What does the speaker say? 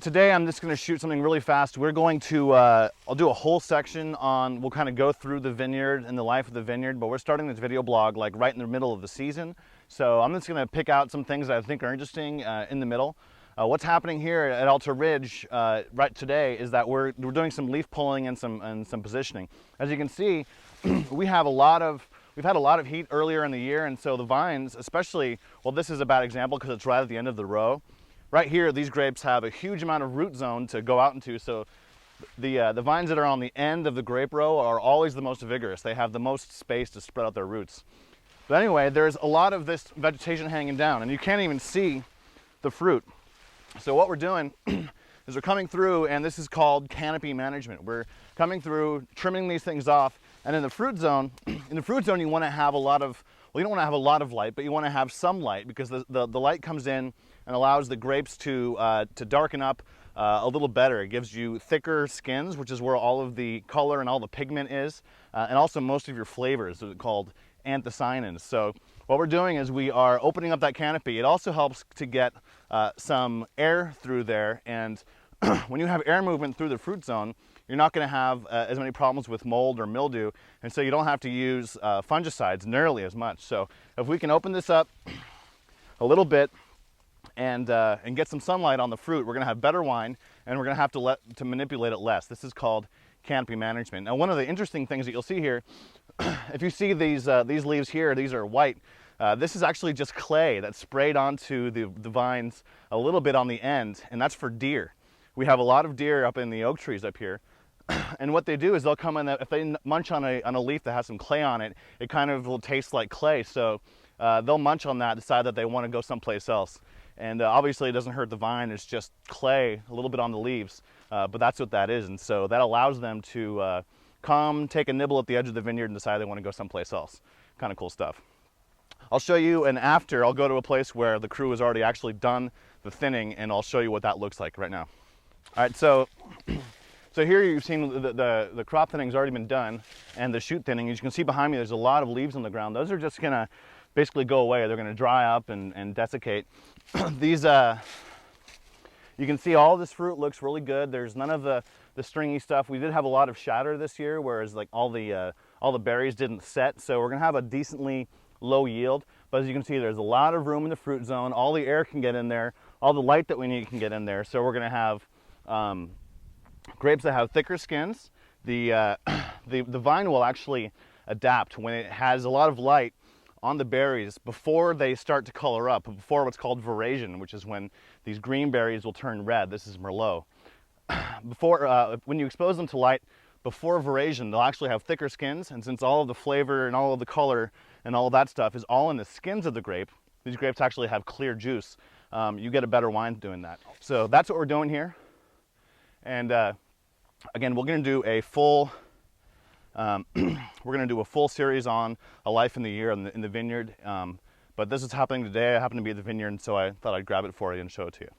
Today I'm just going to shoot something really fast. We're going to, I'll do a whole section on, we'll kind of go through the vineyard and the life of the vineyard, but we're starting this video blog like right in the middle of the season. So I'm just going to pick out some things that I think are interesting in the middle. What's happening here at Alta Ridge right today is that we're doing some leaf pulling and some positioning. As you can see, we've had a lot of heat earlier in the year, and so the vines, especially, well, this is a bad example because it's right at the end of the row. Right here, these grapes have a huge amount of root zone to go out into, so the vines that are on the end of the grape row are always the most vigorous. They have the most space to spread out their roots. But anyway, there's a lot of this vegetation hanging down, and you can't even see the fruit. So what we're doing is we're coming through, and this is called Canopy Management. We're coming through, trimming these things off, and in the fruit zone, you want to have a lot of, well, you don't want to have a lot of light, but you want to have some light because the light comes in and allows the grapes to darken up a little better. It gives you thicker skins, which is where all of the color and all the pigment is, and also most of your flavors are called anthocyanins. So what we're doing is we are opening up that canopy. It also helps to get some air through there, and when you have air movement through the fruit zone, you're not going to have as many problems with mold or mildew, and so you don't have to use fungicides nearly as much. So if we can open this up a little bit and get some sunlight on the fruit, we're going to have better wine, and we're going to have to manipulate it less. This is called canopy management. Now, one of the interesting things that you'll see here, if you see these leaves here, these are white. This is actually just clay that's sprayed onto the vines a little bit on the end, and that's for deer. We have a lot of deer up in the oak trees up here, and what they do is they'll come in, if they munch on a leaf that has some clay on it, it kind of will taste like clay, so they'll munch on that, decide that they want to go someplace else. And obviously it doesn't hurt the vine, it's just clay, a little bit on the leaves, but that's what that is, and so that allows them to come, take a nibble at the edge of the vineyard and decide they want to go someplace else. Kind of cool stuff. I'll show you, and after I'll go to a place where the crew has already actually done the thinning, and I'll show you what that looks like right now. All right, so here you've seen the crop thinning's already been done, and the shoot thinning. As you can see behind me, there's a lot of leaves on the ground. Those are just gonna basically go away. They're gonna dry up and desiccate. These, you can see all this fruit looks really good. There's none of the stringy stuff. We did have a lot of shatter this year, whereas like all the berries didn't set, so we're gonna have a decently low yield. But as you can see, there's a lot of room in the fruit zone. All the air can get in there. All the light that we need can get in there. So we're gonna have grapes that have thicker skins. The vine will actually adapt when it has a lot of light on the berries before they start to color up, before what's called veraison, which is when these green berries will turn red. This is Merlot. When you expose them to light before veraison, they'll actually have thicker skins, and since all of the flavor and all of the color and all of that stuff is all in the skins of the grape, these grapes actually have clear juice. You get a better wine doing that. So that's what we're doing here. And again, we're going to do a full series on a life in the year in the vineyard. But this is happening today. I happen to be at the vineyard, and so I thought I'd grab it for you and show it to you.